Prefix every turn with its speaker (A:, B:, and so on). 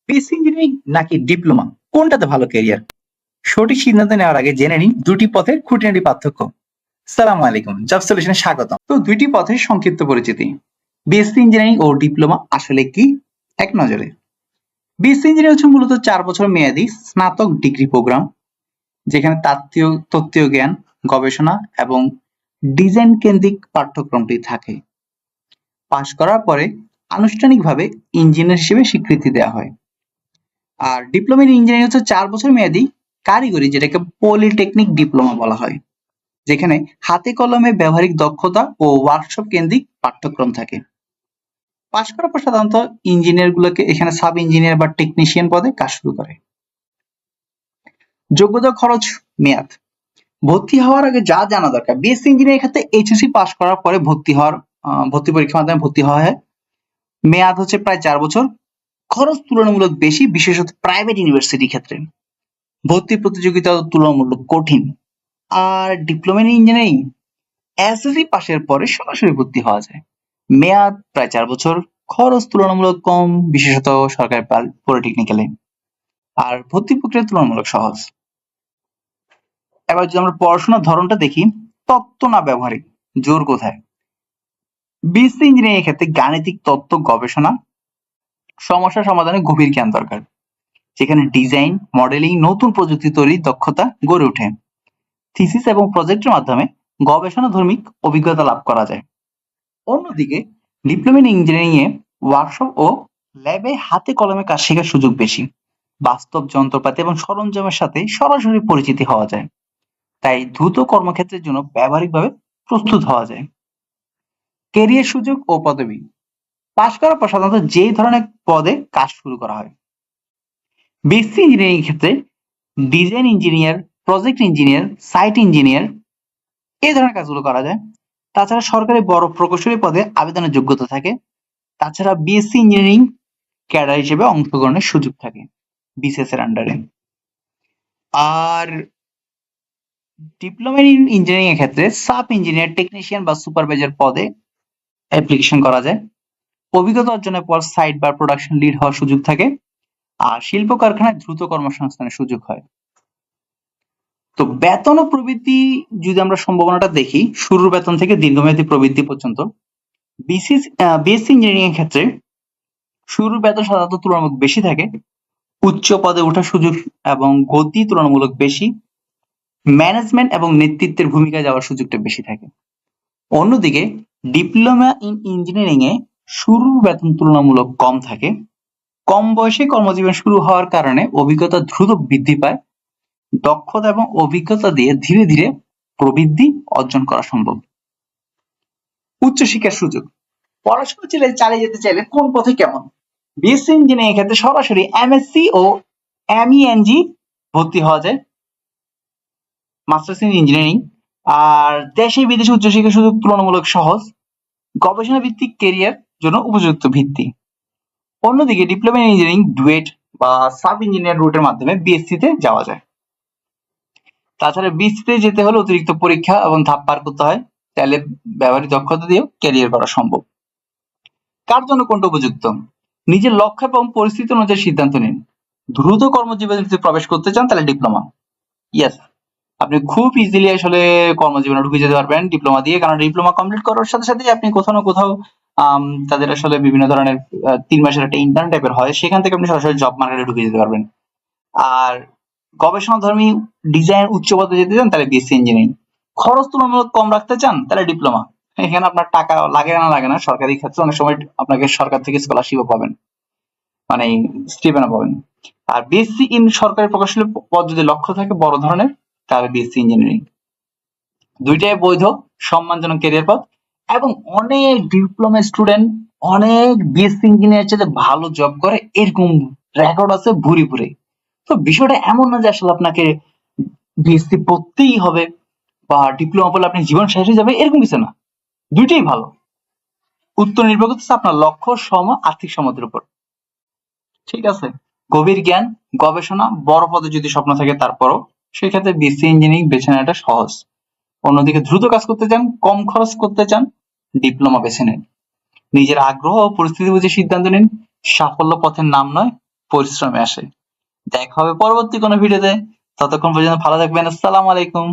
A: BSc engineering নাকি diploma, কোনটাতে ভালো ক্যারিয়ার? সঠিক সিদ্ধান্ত নেওয়ার আগে জেনে নিন দুটি পথের খুঁটিনাটি পার্থক্য। সালাম আলাইকুম, জব সলিউশনে স্বাগত। তো দুইটি পথের সংক্ষিপ্ত পরিচিতি। বিএসসি ইঞ্জিনিয়ারিং ও ডিপ্লোমা আসলে কি, এক নজরে। বিএসসি ইঞ্জিনিয়ারিং হচ্ছে মূলত 4 বছর মেয়াদী স্নাতক ডিগ্রি প্রোগ্রাম, যেখানে তত্ত্বীয় জ্ঞান, গবেষণা এবং ডিজাইন কেন্দ্রিক পাঠ্যক্রমটি থাকে। পাশ করার পরে আনুষ্ঠানিকভাবে ইঞ্জিনিয়ার হিসেবে স্বীকৃতি দেওয়া হয়। আর ডিপ্লোমা ইন ইঞ্জিনিয়ারিং হচ্ছে 4 বছর মেয়াদী কারিগরি, যেটাকে পলিটেকনিক ডিপ্লোমা বলা হয়, যেখানে হাতে কলমে ব্যবহারিক দক্ষতা ও ওয়ার্কশপ কেন্দ্রিক পাঠ্যক্রম থাকে। পাশ করার পর সাধারণত ইঞ্জিনিয়ার গুলোকে এখানে সাব ইঞ্জিনিয়ার বা টেকনিশিয়ান পদে কাজ শুরু করে। যোগ্যতা, খরচ, মেয়াদ। ভর্তি হওয়ার আগে যা জানা দরকার। বিএসসি ইঞ্জিনিয়ারিং ক্ষেত্রে এইচএসসি পাশ করার পরে ভর্তি পরীক্ষার মাধ্যমে ভর্তি হওয়া হয়। মেয়াদ হচ্ছে প্রায় 4 বছর। খরচ তুলনামূলক বেশি, বিশেষত প্রাইভেট ইউনিভার্সিটির ক্ষেত্রে। ভর্তি প্রতিযোগিতা তুলনামূলক কঠিন। আর ডিপ্লোমা ইন ইঞ্জিনিয়ারিং এসএসসি পাশের পরে সরাসরি ভর্তি হওয়া যায়। মেয়াদ প্রায় 4 বছর, খরচ তুলনামূলক কম, বিশেষত সরকারি পলিটেকনিক্যালে। আর ভর্তি প্রক্রিয়া তুলনামূলক সহজ। এবার যদি আমরা পড়াশোনার ধরনটা দেখি, তত্ত্ব না ব্যবহারিক, জোর কোথায়? বিএসসি ইঞ্জিনিয়ারিং এর ক্ষেত্রে গাণিতিক তত্ত্ব গবেষণা, সমস্যা সমাধানে গভীর জ্ঞান দরকার, যেখানে ডিজাইন, মডেলিং, নতুন প্রযুক্তি তৈরির দক্ষতা গড়ে ওঠে। থিসিস এবং প্রজেক্টের মাধ্যমে গবেষণাধর্মিক অভিজ্ঞতা লাভ করা যায়। অন্যদিকে ডিপ্লোমা ইন ইঞ্জিনিয়ারিং এ ওয়ার্কশপ ও ল্যাবে হাতে কলমে কাজ শেখার সুযোগ বেশি। বাস্তব যন্ত্রপাতি এবং সরঞ্জামের সাথে সরাসরি পরিচিতি হওয়া যায়, তাই দ্রুত কর্মক্ষেত্রের জন্য ব্যবহারিকভাবে প্রস্তুত হওয়া যায়। ক্যারিয়ার সুযোগ ও পদবি। পাশ করার পর সাধারণত যে ধরনের পদে কাজ শুরু করা হয়। বিএসসি ইঞ্জিনিয়ারিং ক্ষেত্রে design engineer, project engineer, site engineer এই ধরনের কাজগুলো করা যায়। তাছাড়া সরকারি বড় প্রকৌশলী পদে আবেদনের যোগ্যতা থাকে। তাছাড়া বিএসসি ইঞ্জিনিয়ারিং ক্যাডার হিসেবে অংশগ্রহণের সুযোগ থাকে বিসিএস এর আন্ডারে। আর ডিপ্লোমা ইন ইঞ্জিনিয়ারিং এর ক্ষেত্রে সাব ইঞ্জিনিয়ার, টেকনিশিয়ান বা সুপারভাইজার পদে অ্যাপ্লিকেশন করা যায়। অভিজ্ঞতা অর্জনের পর সাইট বা প্রোডাকশন লিড হওয়ার সুযোগ থাকে। আর শিল্প কারখানায় দ্রুত কর্মসংস্থানের সুযোগ হয়। তো বেতন ও প্রবৃদ্ধি যদি আমরা সম্ভাবনাটা দেখি, শুরুর বেতন থেকে দীর্ঘমেয়াদী প্রবৃদ্ধি পর্যন্ত। বিএসসি ইঞ্জিনিয়ারিং এর ক্ষেত্রে শুরুর বেতন সাধারণত তুলনামূলক বেশি থাকে। উচ্চ পদে ওঠার সুযোগ এবং গতি তুলনামূলক বেশি। ম্যানেজমেন্ট এবং নেতৃত্বের ভূমিকায় যাওয়ার সুযোগটা বেশি থাকে। অন্যদিকে ডিপ্লোমা ইন ইঞ্জিনিয়ারিং এ শুরুর বেতন তুলনামূলক কম থাকে। কম বয়সে কর্মজীবন শুরু হওয়ার কারণে অভিজ্ঞতা দ্রুত বৃদ্ধি পায়। দক্ষতা এবং অভিজ্ঞতা দিয়ে ধীরে ধীরে প্রবৃদ্ধি অর্জন করা সম্ভব। উচ্চশিক্ষার সুযোগ। পড়াশোনা চালিয়ে যেতে চাইলে কোন পথে কেমন? বিএসসি ইঞ্জিনিয়ারিং ক্ষেত্রে সরাসরি এমএসসি ও এমইএনজি ভর্তি হওয়া যায়, মাস্টার্স ইন ইঞ্জিনিয়ারিং। আর দেশে বিদেশে উচ্চশিক্ষার সুযোগ তুলনামূলক সহজ, গবেষণা ভিত্তিক ক্যারিয়ার জন্য উপযুক্ত ভিত্তি। অন্যদিকে ডিপ্লোমা ইন ইঞ্জিনিয়ারিং ডুয়েট বা সাব ইঞ্জিনিয়ার রুটের মাধ্যমে বিএসসি তে যাওয়া যায়। তাছাড়া বিএসসি তে যেতে হলে অতিরিক্ত পরীক্ষা এবং ধাপ পার করতে হয়, তাহলে ব্যবহারিক দক্ষতা দিয়েও ক্যারিয়ার করা সম্ভব। কার জন্য কোনটা উপযুক্ত? নিজের লক্ষ্য এবং পরিস্থিতি অনুযায়ী সিদ্ধান্ত নিন। দ্রুত কর্মজীবনে যদি প্রবেশ করতে চান তাহলে ডিপ্লোমা। ইয়েস, আপনি খুব ইজিলি আসলে কর্মজীবনে ঢুকে যেতে পারবেন ডিপ্লোমা দিয়ে, কারণ ডিপ্লোমা কমপ্লিট করার সাথে সাথে আপনি কোথাও না কোথাও তাদের আসলে বিভিন্ন ধরনের 3 মাসের একটা ইন্টার্ন টাইপের হয়, সেখান থেকে আপনি সরাসরি জব মার্কেটে ঢুকে যেতে পারবেন। আর গবেষণাধর্মী ডিজাইন উচ্চ পদে যেতে চান তাহলে বিএসসি ইঞ্জিনিয়ারিং। খরচ তুলনামূলক কম রাখতে চান তাহলে ডিপ্লোমা। এখানে আপনার টাকা লাগে না, সরকারি ক্ষেত্রে অনেক সময় আপনাকে সরকার থেকে স্কলারশিপও পাবেন, মানে স্টিপেন্ডও পাবেন। আর বিএসসি ইন সরকারি প্রকৌশলী পদ যদি লক্ষ্য থাকে বড় ধরনের, তাহলে বিএসসি ইঞ্জিনিয়ারিং। দুইটাই বৈধ সম্মানজনক ক্যারিয়ার পথ, এবং অনেক ডিপ্লোমা স্টুডেন্ট অনেক বিএসসি ইঞ্জিনিয়ার চেয়ে ভালো জব করে, এরকম রেকর্ড আছে ভুরি ভুরি। তো বিষয়টা এমন না যে আসলে আপনাকে বিএসসি পড়তেই হবে বা ডিপ্লোমা পড়লে আপনি জীবন শেষ হয়ে যাবে, এরকম কিছু না। দুইটাই ভালো। উত্তর নির্ভর করতেছে আপনার লক্ষ্য, আর্থিক সম্মতির উপর। ঠিক আছে, গভীর জ্ঞান, গবেষণা, বড় পদে যদি স্বপ্ন থাকে তারপরও সেক্ষেত্রে বিএসসি ইঞ্জিনিয়ারিং বেছে নেওয়াটা সহজ। অন্যদিকে দ্রুত কাজ করতে চান, কম খরচ করতে চান, ডিপ্লোমা বেছে নেন। নিজের আগ্রহ ও পরিস্থিতি বুঝে সিদ্ধান্ত নিন। সাফল্য পথের নাম নয়, পরিশ্রমে আসে। দেখা হবে পরবর্তী কোনো ভিডিওতে। ততক্ষণ পর্যন্ত ভালো থাকবেন। আসসালামু আলাইকুম।